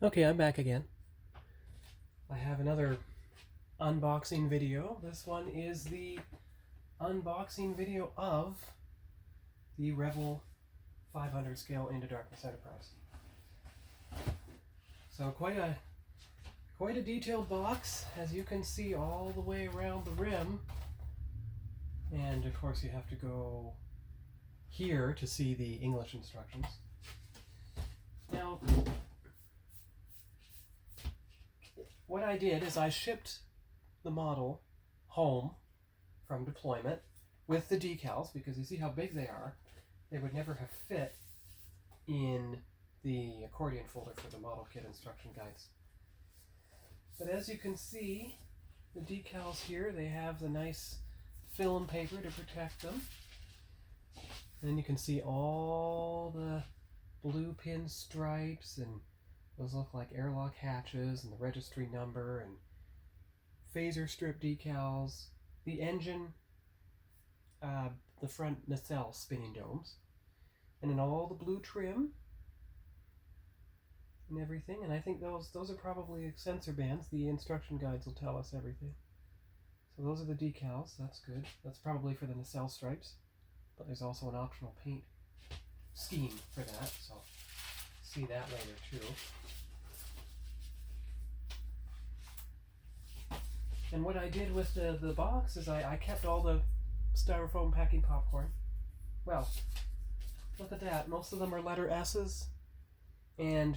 Okay, I'm back again. I have another unboxing video. This one is the unboxing video of the Revell 500 scale Into Darkness Enterprise. So quite a detailed box, as you can see all the way around the rim. And of course you have to go here to see the English instructions. Now, what I did is I shipped the model home from deployment with the decals, because you see how big they are. They would never have fit in the accordion folder for the model kit instruction guides. But as you can see, the decals here, they have the nice film paper to protect them. And then you can see all the blue pin stripes, and those look like airlock hatches, and the registry number, and phaser strip decals, the engine, the front nacelle spinning domes, and then all the blue trim and everything. And I think those are probably sensor bands. The instruction guides will tell us everything. So those are the decals. That's good. That's probably for the nacelle stripes, but there's also an optional paint scheme for that, so see that later too. And what I did with the box is I kept all the styrofoam packing popcorn. Well, look at that. Most of them are letter S's, and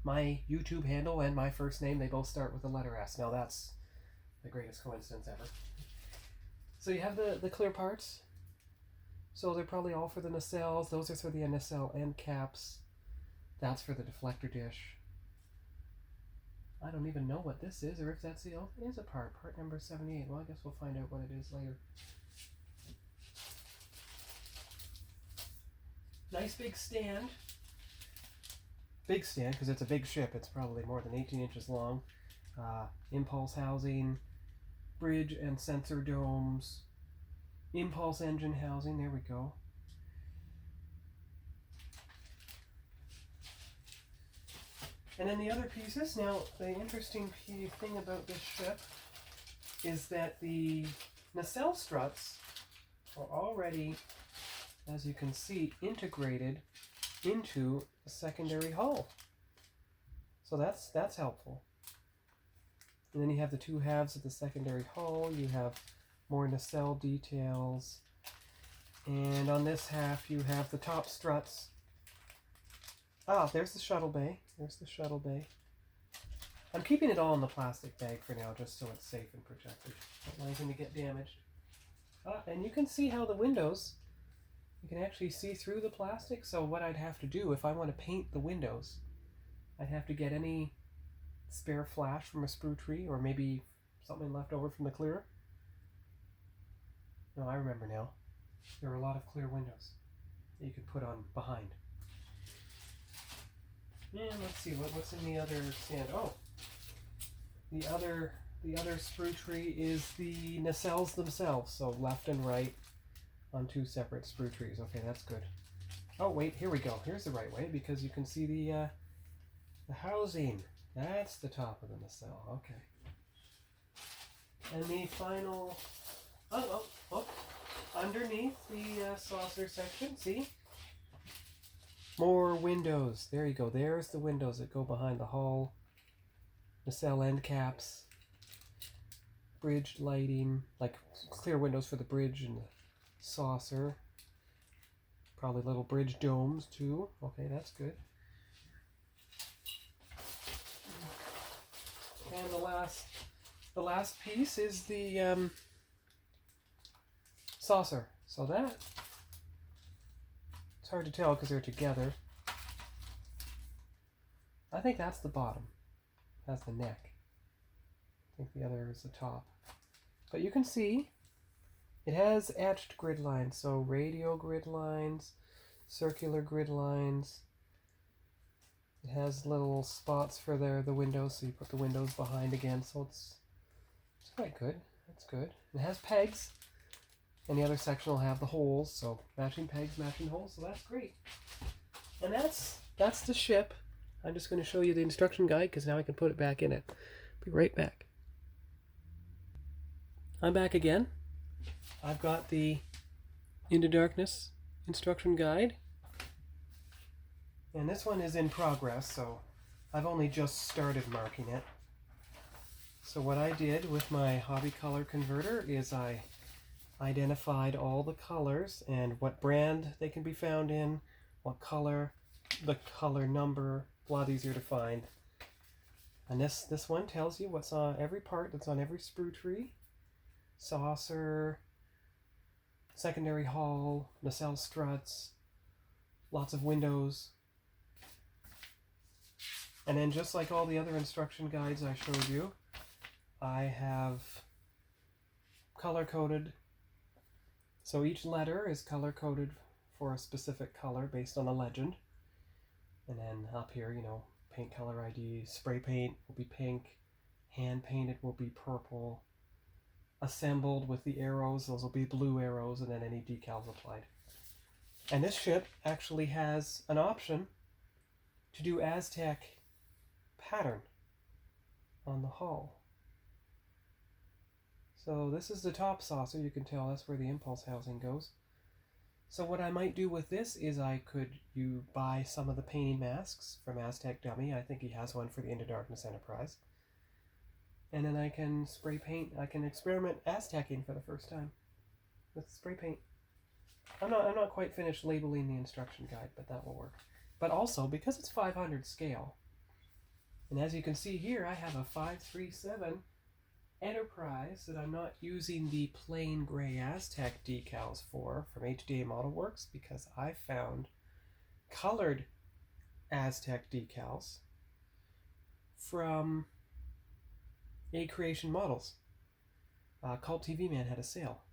my YouTube handle and my first name, they both start with the letter S. Now that's the greatest coincidence ever. So you have the clear parts. So they're probably all for the nacelles. Those are for the nacelle end caps. That's for the deflector dish. I don't even know what this is, or if that's the, oh, it is a part number 78. Well, I guess we'll find out what it is later. Nice big stand. Big stand, because it's a big ship. It's probably more than 18 inches long. Impulse housing, bridge and sensor domes, impulse engine housing, there we go. And then the other pieces. Now, the interesting thing about this ship is that the nacelle struts are already, as you can see, integrated into a secondary hull. So that's helpful. And then you have the two halves of the secondary hull. You have more nacelle details. And on this half, you have the top struts. Ah, there's the shuttle bay. There's the shuttle bay. I'm keeping it all in the plastic bag for now, just so it's safe and protected. Don't want anything to get damaged. Ah, and you can see how the windows, you can actually see through the plastic. So what I'd have to do, if I want to paint the windows, I'd have to get any spare flash from a sprue tree, or maybe something left over from the clear. No, I remember now. There are a lot of clear windows that you could put on behind. And let's see, what's in the other stand? Oh, the other sprue tree is the nacelles themselves, so left and right on two separate sprue trees. Okay, that's good. Oh wait, here we go. Here's the right way, because you can see the housing. That's the top of the nacelle. Okay. And the final, underneath the saucer section, see? More windows. There you go. There's the windows that go behind the hull. Nacelle end caps. Bridge lighting. Like clear windows for the bridge and the saucer. Probably little bridge domes too. Okay, that's good. And the last piece is the saucer. So that, it's hard to tell because they're together. I think that's the bottom. That's the neck. I think the other is the top. But you can see it has etched grid lines. So radial grid lines, circular grid lines. It has little spots for the windows, so you put the windows behind again. So it's quite good. That's good. It has pegs. And the other section will have the holes, so matching pegs, matching holes, so that's great. And that's the ship I'm just going to show you the instruction guide because now I can put it back in it. Be right back. I'm back again. I've got the Into Darkness instruction guide. And this one is in progress, so I've only just started marking it. So what I did with my hobby color converter is I identified all the colors and what brand they can be found in, what color, the color number, a lot easier to find. And this one tells you what's on every part that's on every sprue tree, saucer, secondary hull, nacelle struts, lots of windows. And then just like all the other instruction guides I showed you, I have color-coded. So each letter is color-coded for a specific color based on a legend. And then up here, you know, paint color ID, spray paint will be pink, hand painted will be purple, assembled with the arrows, those will be blue arrows, and then any decals applied. And this ship actually has an option to do Aztec pattern on the hull. So this is the top saucer, you can tell that's where the impulse housing goes. So what I might do with this is you buy some of the painting masks from Aztec Dummy. I think he has one for the Into Darkness Enterprise. And then I can spray paint, I can experiment Aztecing for the first time with spray paint. I'm not quite finished labeling the instruction guide, but that will work. But also, because it's 500 scale, and as you can see here, I have a 537 Enterprise that I'm not using the plain gray Aztec decals for from HDA Model Works because I found colored Aztec decals from A Creation Models. Cult TV Man had a sale.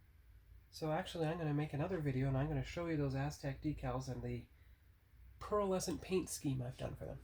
So actually I'm going to make another video and I'm going to show you those Aztec decals and the pearlescent paint scheme I've done for them.